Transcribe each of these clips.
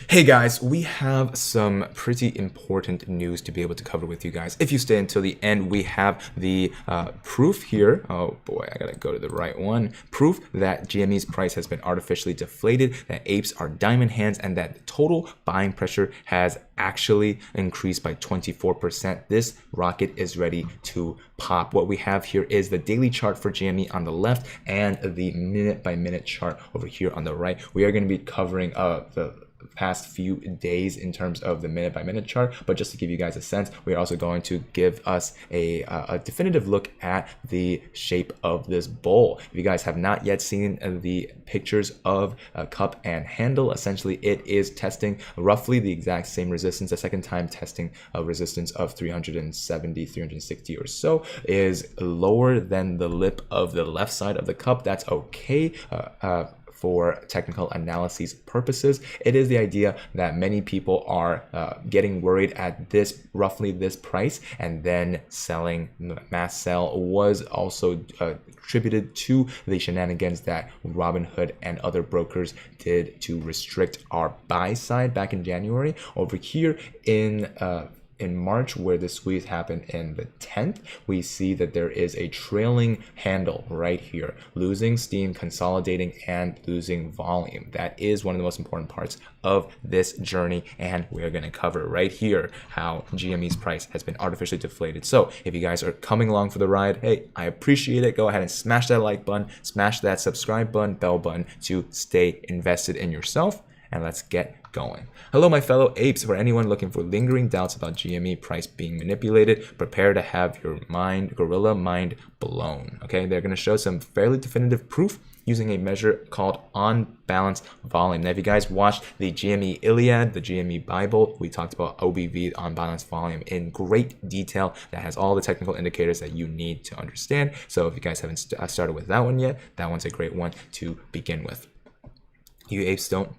Hey guys, we have some pretty important news to be able to cover with you guys. If you stay until the end, we have the proof here. Oh boy, I gotta go to the right one. Proof that GME's price has been artificially deflated, that apes are diamond hands, and that the total buying pressure has actually increased by 24%. This rocket is ready to pop. What we have here is the daily chart for GME on the left and the minute by minute chart over here on the right. We are going to be covering the past few days in terms of the minute by minute chart, but just to give you guys a sense, we're also going to give us a definitive look at the shape of this bowl. If you guys have not yet seen the pictures of cup and handle, essentially it is testing roughly the exact same resistance. The second time testing a resistance of 370, 360 or so is lower than the lip of the left side of the cup. That's okay. For technical analysis purposes, it is the idea that many people are getting worried at roughly this price, and then selling. Mass sell was also attributed to the shenanigans that Robinhood and other brokers did to restrict our buy side back in January. Over here in March, where the squeeze happened in the 10th, we see that there is a trailing handle right here, losing steam, consolidating, and losing volume. That is one of the most important parts of this journey, and we're going to cover right here how GME's price has been artificially deflated. So if you guys are coming along for the ride, hey, I appreciate it. Go ahead and smash that like button, smash that subscribe button, bell button to stay invested in yourself, and let's get going. Hello, my fellow apes. For anyone looking for lingering doubts about GME price being manipulated, prepare to have your gorilla mind blown. Okay, they're going to show some fairly definitive proof using a measure called on balance volume. Now, if you guys watched the GME Iliad, the GME Bible, we talked about OBV, on balance volume, in great detail. That has all the technical indicators that you need to understand. So if you guys haven't started with that one yet, that one's a great one to begin with. You apes don't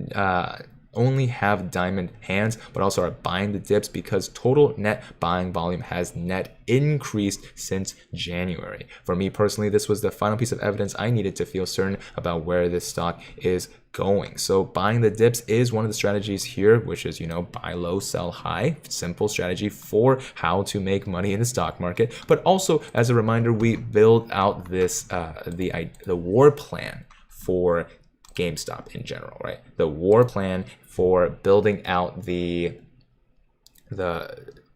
only have diamond hands, but also are buying the dips because total net buying volume has net increased since January. For me personally, this was the final piece of evidence I needed to feel certain about where this stock is going. So buying the dips is one of the strategies here, which is, buy low, sell high. Simple strategy for how to make money in the stock market. But also, as a reminder, we build out this the war plan for GameStop in general, right? The war plan for building out the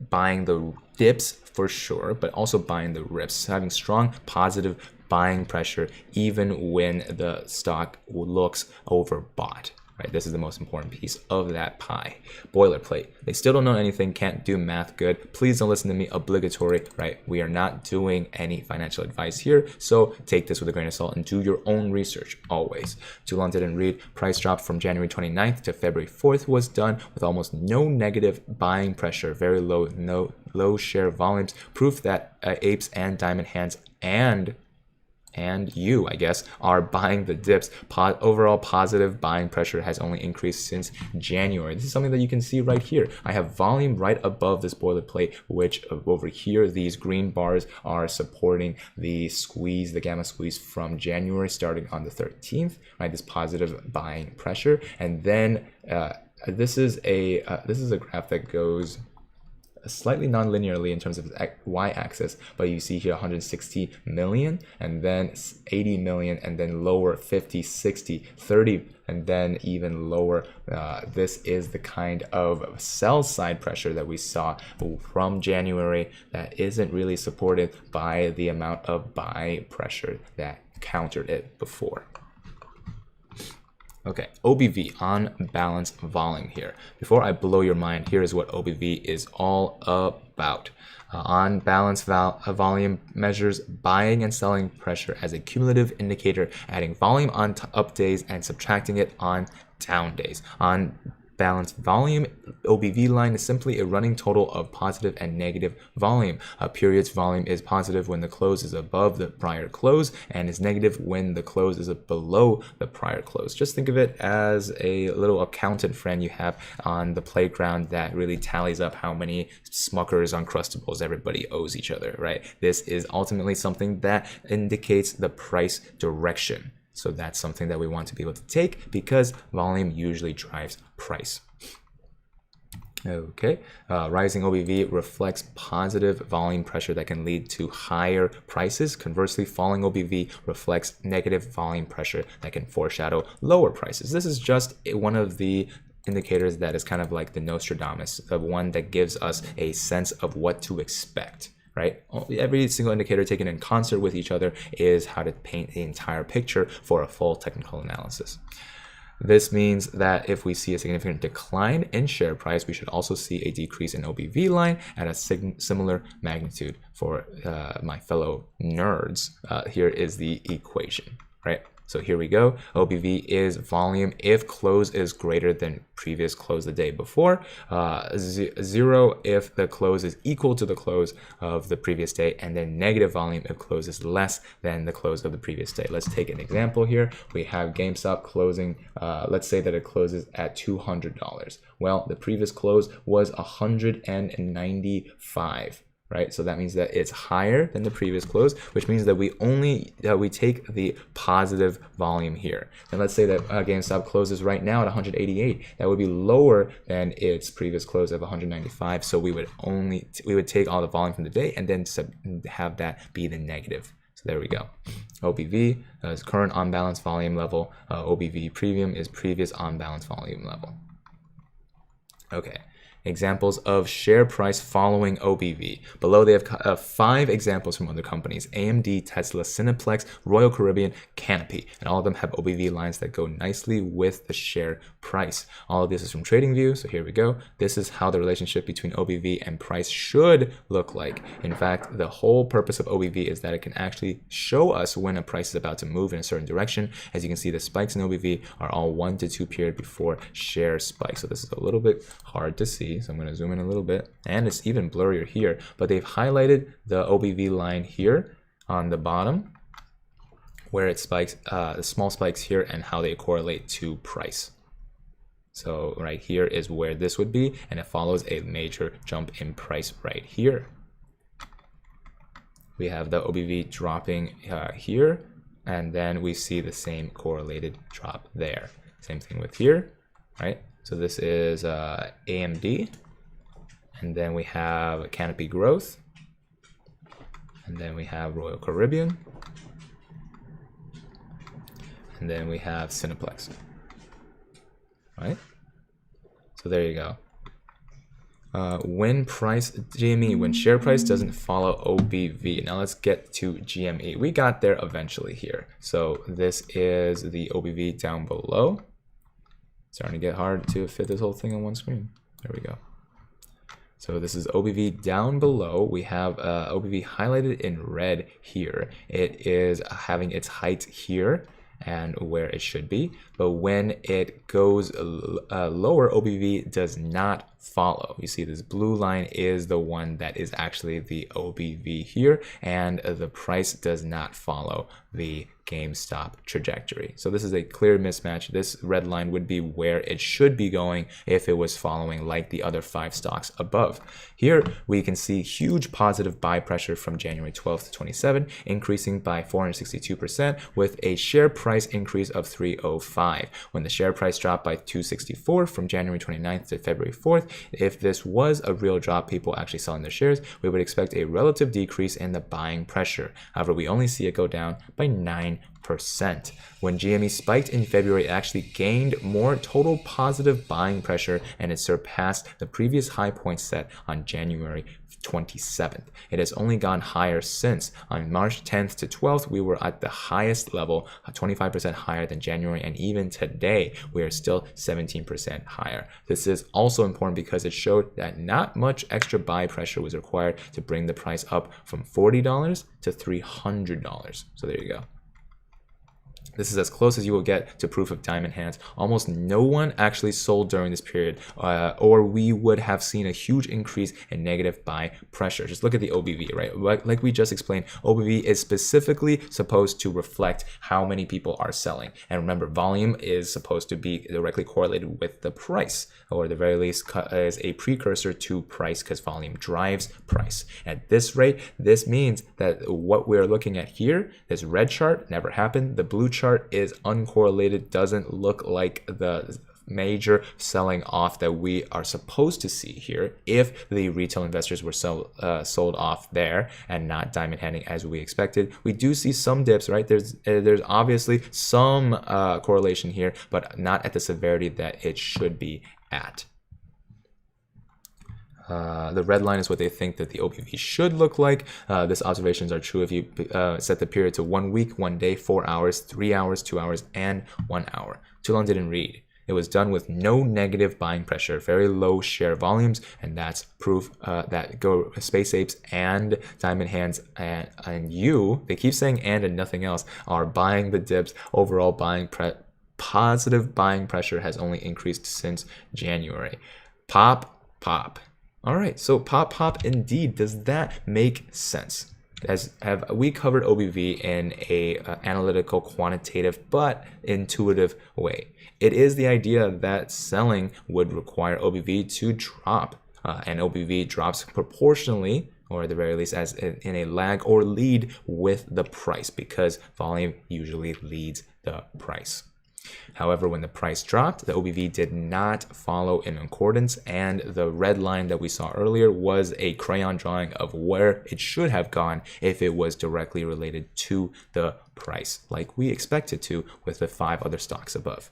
buying the dips for sure, but also buying the rips, having strong positive buying pressure even when the stock looks overbought. Right, this is the most important piece of that pie. Boilerplate. They still don't know anything, can't do math good. Please don't listen to me. Obligatory, right? We are not doing any financial advice here, so take this with a grain of salt and do your own research always. Too long didn't read. Price drop from January 29th to February 4th was done with almost no negative buying pressure, very low share volumes. Proof that apes and diamond hands and you, I guess, are buying the dips. Overall positive buying pressure has only increased since January. This is something that you can see right here. I have volume right above this boilerplate, which over here, these green bars are supporting the squeeze, the gamma squeeze from January starting on the 13th, right? This positive buying pressure. And then this is a graph that goes slightly non-linearly in terms of y-axis, but you see here 160 million, and then 80 million, and then lower 50, 60, 30, and then even lower. This is the kind of sell side pressure that we saw from January that isn't really supported by the amount of buy pressure that countered it before. Okay, OBV, on balance volume here. Before I blow your mind, here is what OBV is all about. On balance volume measures buying and selling pressure as a cumulative indicator, adding volume on up days and subtracting it on down days. On balance volume, OBV line is simply a running total of positive and negative volume. A period's volume is positive when the close is above the prior close and is negative when the close is below the prior close. Just think of it as a little accountant friend you have on the playground that really tallies up how many Smuckers, Uncrustables everybody owes each other, right? This is ultimately something that indicates the price direction. So that's something that we want to be able to take because volume usually drives price. Okay, rising OBV reflects positive volume pressure that can lead to higher prices. Conversely, falling OBV reflects negative volume pressure that can foreshadow lower prices. This is just one of the indicators that is kind of like the Nostradamus, the one that gives us a sense of what to expect. Right? Every single indicator taken in concert with each other is how to paint the entire picture for a full technical analysis. This means that if we see a significant decline in share price, we should also see a decrease in OBV line at a similar magnitude. For my fellow nerds, here is the equation, right? So here we go. OBV is volume if close is greater than previous close the day before. 0 if the close is equal to the close of the previous day, and then negative volume if close is less than the close of the previous day. Let's take an example here. We have GameStop closing. Let's say that it closes at $200. Well, the previous close was $195. Right, so that means that it's higher than the previous close, which means that we take the positive volume here. And let's say that GameStop closes right now at 188. That would be lower than its previous close of 195. So we would take all the volume from the day and then have that be the negative. So there we go. OBV is current on balance volume level. OBV premium is previous on balance volume level. Okay. Examples of share price following OBV. Below they have 5 examples from other companies: AMD, Tesla, Cineplex, Royal Caribbean, Canopy, and all of them have OBV lines that go nicely with the share price. All of this is from TradingView, so here we go. This is how the relationship between OBV and price should look like. In fact, the whole purpose of OBV is that it can actually show us when a price is about to move in a certain direction. As you can see, the spikes in OBV are all 1 to 2 period before share spikes. So this is a little bit hard to see. So I'm going to zoom in a little bit, and it's even blurrier here, but they've highlighted the OBV line here on the bottom where it spikes, the small spikes here, and how they correlate to price. So right here is where this would be, and it follows a major jump in price right here. We have the OBV dropping here, and then we see the same correlated drop there. Same thing with here, right? So this is AMD, and then we have Canopy Growth, and then we have Royal Caribbean, and then we have Cineplex, right? So there you go. When GME, when share price doesn't follow OBV. Now let's get to GME. We got there eventually here. So this is the OBV down below. Starting to get hard to fit this whole thing on one screen. There we go. So this is OBV down below. We have OBV highlighted in red here. It is having its height here and where it should be. But when it goes lower, OBV does not follow. You see this blue line is the one that is actually the OBV here, and the price does not follow the GameStop trajectory. So this is a clear mismatch. This red line would be where it should be going if it was following like the other 5 stocks above. Here we can see huge positive buy pressure from January 12th to 27, increasing by 462% with a share price increase of 305. When the share price dropped by 264 from January 29th to February 4th, if this was a real drop, people actually selling their shares, we would expect a relative decrease in the buying pressure. However, we only see it go down by 9%. When GME spiked in February, it actually gained more total positive buying pressure, and it surpassed the previous high point set on January 27th. It has only gone higher since. On March 10th to 12th, we were at the highest level, 25% higher than January, and even today, we are still 17% higher. This is also important because it showed that not much extra buy pressure was required to bring the price up from $40 to $300. So there you go. This is as close as you will get to proof of diamond hands. Almost no one actually sold during this period, or we would have seen a huge increase in negative buy pressure. Just look at the OBV, right? Like we just explained, OBV is specifically supposed to reflect how many people are selling. And remember, volume is supposed to be directly correlated with the price, or at the very least is a precursor to price because volume drives price. At this rate, this means that what we're looking at here, this red chart never happened. The blue chart is uncorrelated, doesn't look like the major selling off that we are supposed to see here if the retail investors were sold off there and not diamond handing as we expected. We do see some dips, right? There's obviously some correlation here, but not at the severity that it should be at. The red line is what they think that the OBV should look like. These observations are true if you set the period to 1 week, 1 day, 4 hours, 3 hours, 2 hours, and 1 hour. Too long didn't read. It was done with no negative buying pressure, very low share volumes, and that's proof that Space Apes and Diamond Hands and you, they keep saying and nothing else, are buying the dips. Overall positive buying pressure has only increased since January. Pop. All right, so pop indeed. Does that make sense? Have we covered OBV in a analytical, quantitative, but intuitive way? It is the idea that selling would require OBV to drop, and OBV drops proportionally, or at the very least as in a lag or lead with the price, because volume usually leads the price. However, when the price dropped, the OBV did not follow in accordance, and the red line that we saw earlier was a crayon drawing of where it should have gone if it was directly related to the price, like we expected to with the 5 other stocks above.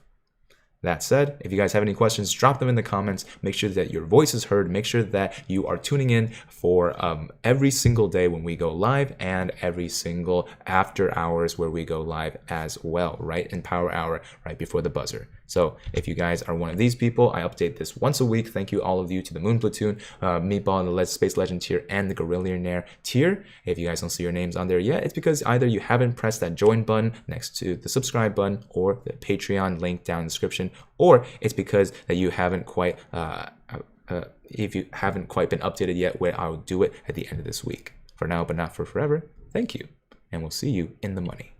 That said, if you guys have any questions, drop them in the comments. Make sure that your voice is heard. Make sure that you are tuning in for every single day when we go live, and every single after hours where we go live as well, right? In Power Hour, right before the buzzer. So if you guys are one of these people, I update this once a week. Thank you all of you to the Moon Platoon, Meatball and the Space Legend tier, and the Gorillionaire tier. If you guys don't see your names on there yet, it's because either you haven't pressed that join button next to the subscribe button or the Patreon link down in the description, or it's because that you haven't quite if you haven't quite been updated yet, where I'll do it at the end of this week. For now, but not for forever, thank you, and we'll see you in the money.